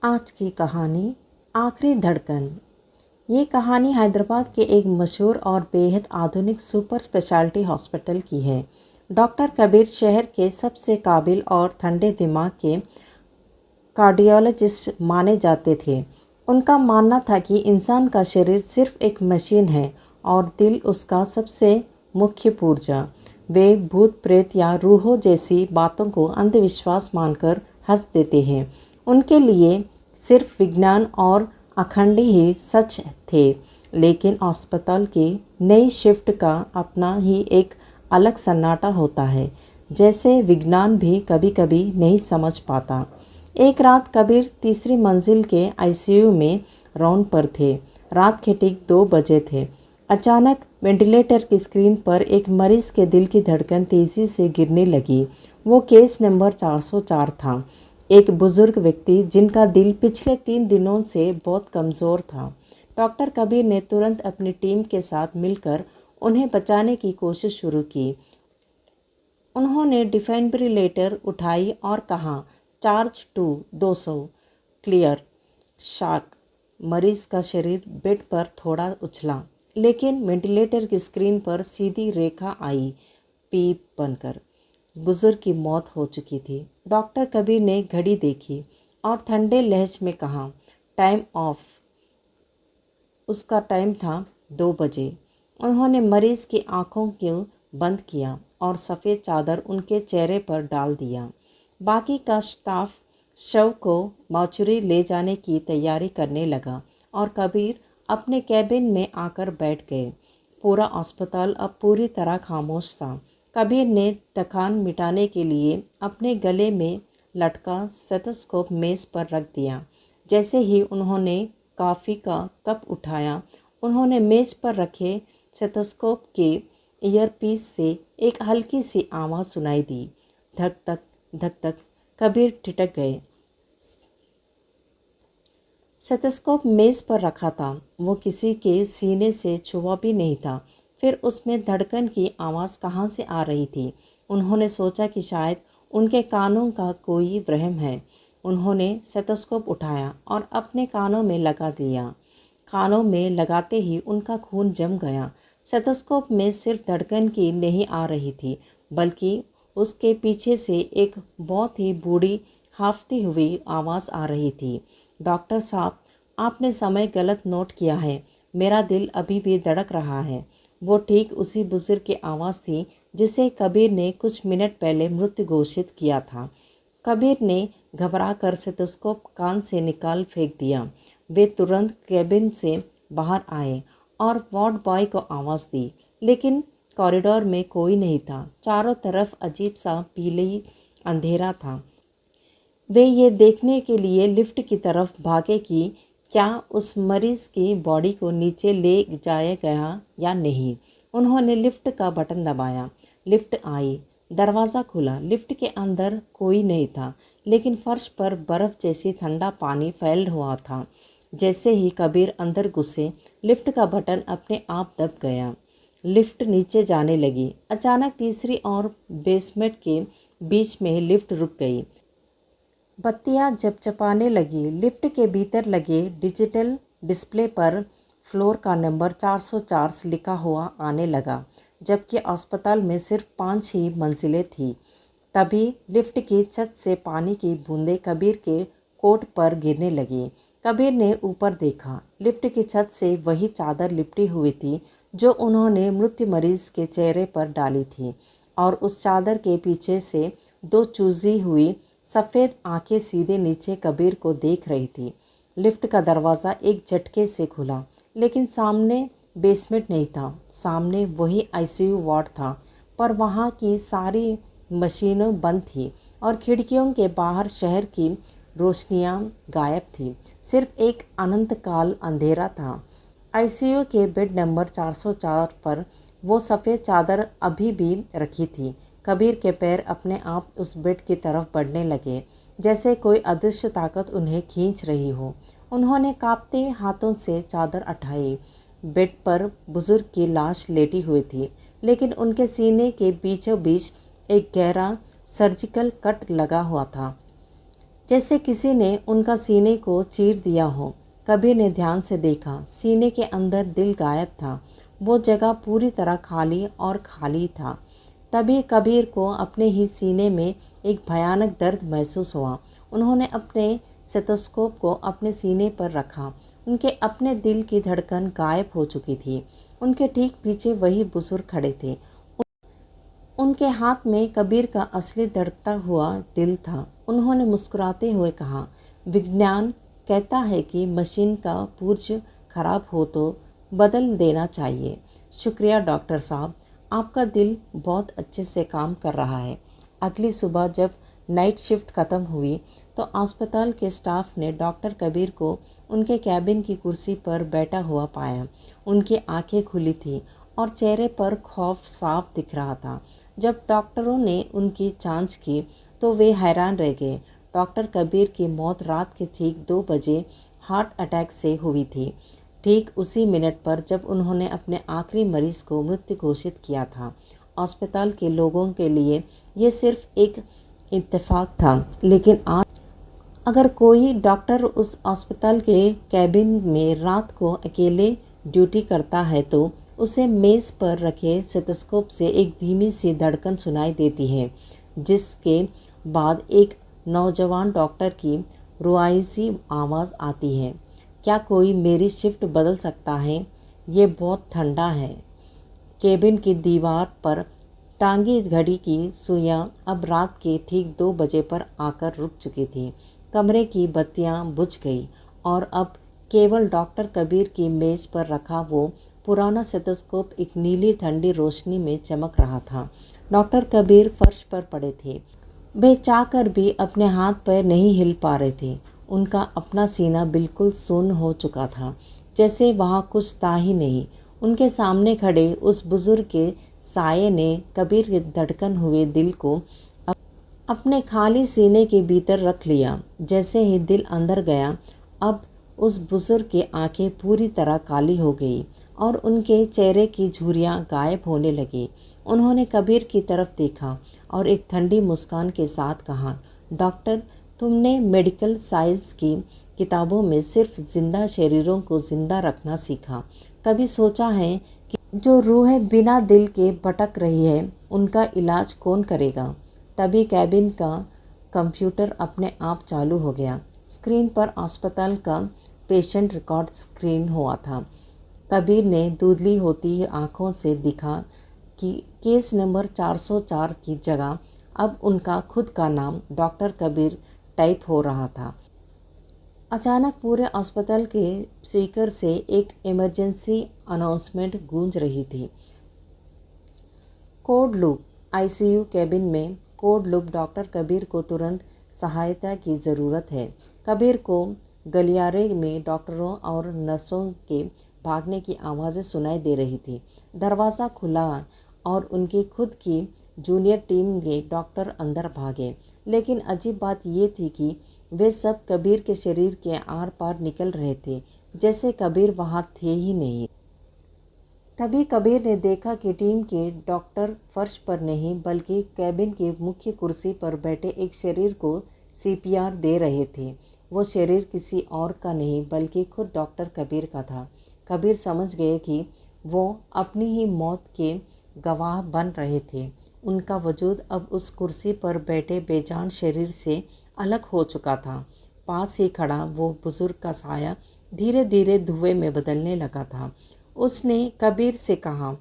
आज की कहानी आखिरी धड़कन। ये कहानी हैदराबाद के एक मशहूर और बेहद आधुनिक सुपर स्पेशलिटी हॉस्पिटल की है। डॉक्टर कबीर शहर के सबसे काबिल और ठंडे दिमाग के कार्डियोलॉजिस्ट माने जाते थे। उनका मानना था कि इंसान का शरीर सिर्फ एक मशीन है और दिल उसका सबसे मुख्य पुर्जा। वे भूत प्रेत या रूहों जैसी बातों को अंधविश्वास मानकर हंस देते हैं। उनके लिए सिर्फ विज्ञान और अखंड ही सच थे। लेकिन अस्पताल की नई शिफ्ट का अपना ही एक अलग सन्नाटा होता है, जैसे विज्ञान भी कभी कभी नहीं समझ पाता। एक रात कबीर तीसरी मंजिल के आईसीयू में राउंड पर थे। रात के ठीक 2 बजे थे। अचानक वेंटिलेटर की स्क्रीन पर एक मरीज के दिल की धड़कन तेजी से गिरने लगी। वो केस नंबर 404 था। एक बुजुर्ग व्यक्ति जिनका दिल पिछले 3 दिनों से बहुत कमज़ोर था। डॉक्टर कबीर ने तुरंत अपनी टीम के साथ मिलकर उन्हें बचाने की कोशिश शुरू की। उन्होंने डिफिब्रिलेटर उठाई और कहा, चार्ज 2 200 क्लियर। शॉक। मरीज का शरीर बेड पर थोड़ा उछला, लेकिन वेंटिलेटर की स्क्रीन पर सीधी रेखा आई, पीप बनकर। बुजुर्ग की मौत हो चुकी थी। डॉक्टर कबीर ने घड़ी देखी और ठंडे लहज में कहा, टाइम ऑफ। उसका टाइम था 2 बजे। उन्होंने मरीज की आंखों को बंद किया और सफ़ेद चादर उनके चेहरे पर डाल दिया। बाकी का स्टाफ शव को मॉर्चरी ले जाने की तैयारी करने लगा और कबीर अपने कैबिन में आकर बैठ गए। पूरा अस्पताल अब पूरी तरह खामोश था। कबीर ने थकान मिटाने के लिए अपने गले में लटका स्टेथोस्कोप मेज़ पर रख दिया। जैसे ही उन्होंने कॉफ़ी का कप उठाया, उन्होंने मेज़ पर रखे स्टेथोस्कोप के ईयरपीस से एक हल्की सी आवाज़ सुनाई दी, धक धक धक धक। कबीर ठिठक गए। स्टेथोस्कोप मेज़ पर रखा था, वो किसी के सीने से छुआ भी नहीं था। फिर उसमें धड़कन की आवाज़ कहाँ से आ रही थी? उन्होंने सोचा कि शायद उनके कानों का कोई भ्रम है। उन्होंने स्टेथोस्कोप उठाया और अपने कानों में लगा दिया। कानों में लगाते ही उनका खून जम गया। स्टेथोस्कोप में सिर्फ धड़कन की नहीं आ रही थी, बल्कि उसके पीछे से एक बहुत ही बूढ़ी हांफती हुई आवाज़ आ रही थी, डॉक्टर साहब, आपने समय गलत नोट किया है। मेरा दिल अभी भी धड़क रहा है। वो ठीक उसी बुजुर्ग की आवाज़ थी जिसे कबीर ने कुछ मिनट पहले मृत घोषित किया था। कबीर ने घबराकर स्टेथोस्कोप कान से निकाल फेंक दिया। वे तुरंत कैबिन से बाहर आए और वार्ड बॉय को आवाज़ दी, लेकिन कॉरिडोर में कोई नहीं था। चारों तरफ अजीब सा पीली अंधेरा था। वे ये देखने के लिए लिफ्ट की तरफ भागे कि क्या उस मरीज़ की बॉडी को नीचे ले जाया गया या नहीं। उन्होंने लिफ्ट का बटन दबाया। लिफ्ट आई। दरवाज़ा खुला। लिफ्ट के अंदर कोई नहीं था, लेकिन फर्श पर बर्फ़ जैसी ठंडा पानी फैल हुआ था। जैसे ही कबीर अंदर घुसे, लिफ्ट का बटन अपने आप दब गया। लिफ्ट नीचे जाने लगी। अचानक तीसरी और बेसमेंट के बीच में लिफ्ट रुक गई। बत्तियां चपचपाने लगी। लिफ्ट के भीतर लगे डिजिटल डिस्प्ले पर फ्लोर का नंबर 404 लिखा हुआ आने लगा, जबकि अस्पताल में सिर्फ 5 ही मंजिलें थीं। तभी लिफ्ट की छत से पानी की बूंदें कबीर के कोट पर गिरने लगी। कबीर ने ऊपर देखा। लिफ्ट की छत से वही चादर लिपटी हुई थी जो उन्होंने मृत्यु मरीज के चेहरे पर डाली थी, और उस चादर के पीछे से 2 चूजी हुई सफ़ेद आंखें सीधे नीचे कबीर को देख रही थी। लिफ्ट का दरवाज़ा एक झटके से खुला, लेकिन सामने बेसमेंट नहीं था। सामने वही आईसीयू वार्ड था, पर वहाँ की सारी मशीनें बंद थी और खिड़कियों के बाहर शहर की रोशनियाँ गायब थी। सिर्फ एक अनंत काल अंधेरा था। आईसीयू के बेड नंबर 404 पर वो सफ़ेद चादर अभी भी रखी थी। कबीर के पैर अपने आप उस बेड की तरफ बढ़ने लगे, जैसे कोई अदृश्य ताकत उन्हें खींच रही हो। उन्होंने कांपते हाथों से चादर उठाई। बेड पर बुजुर्ग की लाश लेटी हुई थी, लेकिन उनके सीने के बीचों बीच एक गहरा सर्जिकल कट लगा हुआ था। जैसे किसी ने उनका सीने को चीर दिया हो। कबीर ने ध्यान से देखा, सीने के अंदर दिल गायब था। वो जगह पूरी तरह खाली और खाली था। तभी कबीर को अपने ही सीने में एक भयानक दर्द महसूस हुआ। उन्होंने अपने स्टेथोस्कोप को अपने सीने पर रखा। उनके अपने दिल की धड़कन गायब हो चुकी थी। उनके ठीक पीछे वही बुजुर्ग खड़े थे। उनके हाथ में कबीर का असली धड़कता हुआ दिल था। उन्होंने मुस्कुराते हुए कहा, विज्ञान कहता है कि मशीन का पुर्ज खराब हो तो बदल देना चाहिए। शुक्रिया डॉक्टर साहब, आपका दिल बहुत अच्छे से काम कर रहा है। अगली सुबह जब नाइट शिफ्ट ख़त्म हुई तो अस्पताल के स्टाफ ने डॉक्टर कबीर को उनके कैबिन की कुर्सी पर बैठा हुआ पाया। उनकी आंखें खुली थी और चेहरे पर खौफ साफ दिख रहा था। जब डॉक्टरों ने उनकी जांच की तो वे हैरान रह गए। डॉक्टर कबीर की मौत रात के ठीक 2 बजे हार्ट अटैक से हुई थी, ठीक उसी मिनट पर जब उन्होंने अपने आखिरी मरीज को मृत घोषित किया था। अस्पताल के लोगों के लिए ये सिर्फ एक इत्तेफाक था, लेकिन आज अगर कोई डॉक्टर उस अस्पताल के कैबिन में रात को अकेले ड्यूटी करता है तो उसे मेज़ पर रखे स्टेथोस्कोप से एक धीमी सी धड़कन सुनाई देती है, जिसके बाद एक नौजवान डॉक्टर की रुआसी आवाज़ आती है, क्या कोई मेरी शिफ्ट बदल सकता है? ये बहुत ठंडा है। केबिन की दीवार पर टांगी घड़ी की सुइयां अब रात के ठीक 2 बजे पर आकर रुक चुकी थी। कमरे की बत्तियां बुझ गई और अब केवल डॉक्टर कबीर की मेज़ पर रखा वो पुराना स्टेथोस्कोप एक नीली ठंडी रोशनी में चमक रहा था। डॉक्टर कबीर फर्श पर पड़े थे। वे चाहकर भी अपने हाथ पैर नहीं हिल पा रहे थे। उनका अपना सीना बिल्कुल सुन्न हो चुका था, जैसे वहाँ कुछ था ही नहीं। उनके सामने खड़े उस बुजुर्ग के साये ने कबीर के धड़कन हुए दिल को अपने खाली सीने के भीतर रख लिया। जैसे ही दिल अंदर गया, अब उस बुजुर्ग की आंखें पूरी तरह काली हो गई और उनके चेहरे की झुर्रियाँ गायब होने लगी। उन्होंने कबीर की तरफ देखा और एक ठंडी मुस्कान के साथ कहा, डॉक्टर, तुमने मेडिकल साइंस की किताबों में सिर्फ जिंदा शरीरों को जिंदा रखना सीखा। कभी सोचा है कि जो रूहें बिना दिल के भटक रही है, उनका इलाज कौन करेगा? तभी कैबिन का कंप्यूटर अपने आप चालू हो गया। स्क्रीन पर अस्पताल का पेशेंट रिकॉर्ड स्क्रीन हुआ था। कबीर ने धुंधली होती आंखों से देखा कि केस नंबर 404 की जगह अब उनका खुद का नाम डॉक्टर कबीर टाइप हो रहा था। अचानक पूरे अस्पताल के स्पीकर से एक इमरजेंसी अनाउंसमेंट गूंज रही थी। कोड लूप, आईसीयू कैबिन में कोड लूप, डॉक्टर कबीर को तुरंत सहायता की ज़रूरत है। कबीर को गलियारे में डॉक्टरों और नर्सों के भागने की आवाज़ें सुनाई दे रही थी। दरवाज़ा खुला और उनकी खुद की जूनियर टीम के डॉक्टर अंदर भागे। लेकिन अजीब बात यह थी कि वे सब कबीर के शरीर के आर पार निकल रहे थे, जैसे कबीर वहाँ थे ही नहीं। तभी कबीर ने देखा कि टीम के डॉक्टर फर्श पर नहीं बल्कि कैबिन की मुख्य कुर्सी पर बैठे एक शरीर को सीपीआर दे रहे थे। वो शरीर किसी और का नहीं बल्कि खुद डॉक्टर कबीर का था। कबीर समझ गए कि वो अपनी ही मौत के गवाह बन रहे थे। उनका वजूद अब उस कुर्सी पर बैठे बेजान शरीर से अलग हो चुका था। पास ही खड़ा वो बुजुर्ग का साया धीरे धीरे धुएं में बदलने लगा था। उसने कबीर से कहा,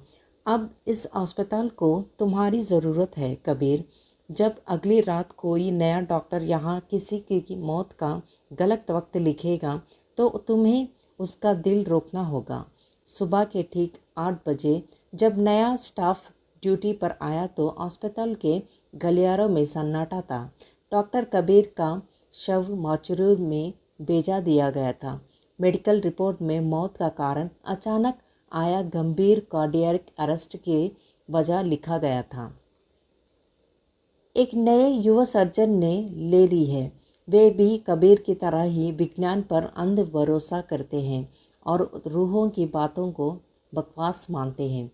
अब इस अस्पताल को तुम्हारी ज़रूरत है कबीर। जब अगली रात कोई नया डॉक्टर यहाँ किसी की मौत का गलत वक्त लिखेगा तो तुम्हें उसका दिल रोकना होगा। सुबह के ठीक 8 बजे जब नया स्टाफ ड्यूटी पर आया तो अस्पताल के गलियारों में सन्नाटा था। डॉक्टर कबीर का शव मॉर्चरी में भेजा दिया गया था। मेडिकल रिपोर्ट में मौत का कारण अचानक आया गंभीर कार्डियक अरेस्ट की वजह लिखा गया था। एक नए युवा सर्जन ने ले ली है। वे भी कबीर की तरह ही विज्ञान पर अंध भरोसा करते हैं और रूहों की बातों को बकवास मानते हैं।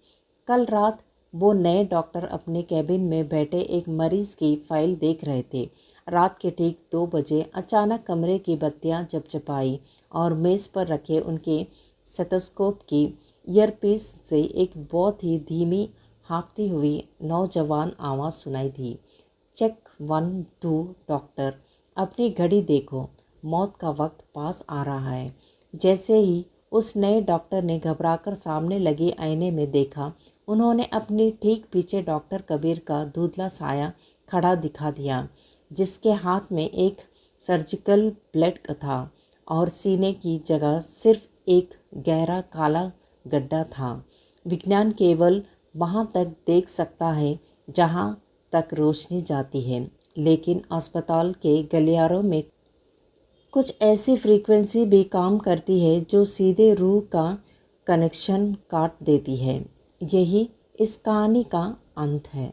कल रात वो नए डॉक्टर अपने कैबिन में बैठे एक मरीज की फाइल देख रहे थे। रात के ठीक 2 बजे अचानक कमरे की बत्तियां जपजपाई और मेज़ पर रखे उनके स्टेथोस्कोप की ईयरपीस से एक बहुत ही धीमी हाँफती हुई नौजवान आवाज़ सुनाई दी। चेक 1 2 डॉक्टर, अपनी घड़ी देखो, मौत का वक्त पास आ रहा है। जैसे ही उस नए डॉक्टर ने घबराकर सामने लगे आईने में देखा, उन्होंने अपने ठीक पीछे डॉक्टर कबीर का धुंधला साया खड़ा दिखा दिया, जिसके हाथ में एक सर्जिकल ब्लेड था और सीने की जगह सिर्फ एक गहरा काला गड्ढा था। विज्ञान केवल वहाँ तक देख सकता है जहाँ तक रोशनी जाती है, लेकिन अस्पताल के गलियारों में कुछ ऐसी फ्रीक्वेंसी भी काम करती है जो सीधे रूह का कनेक्शन काट देती है। यही इस कहानी का अंत है।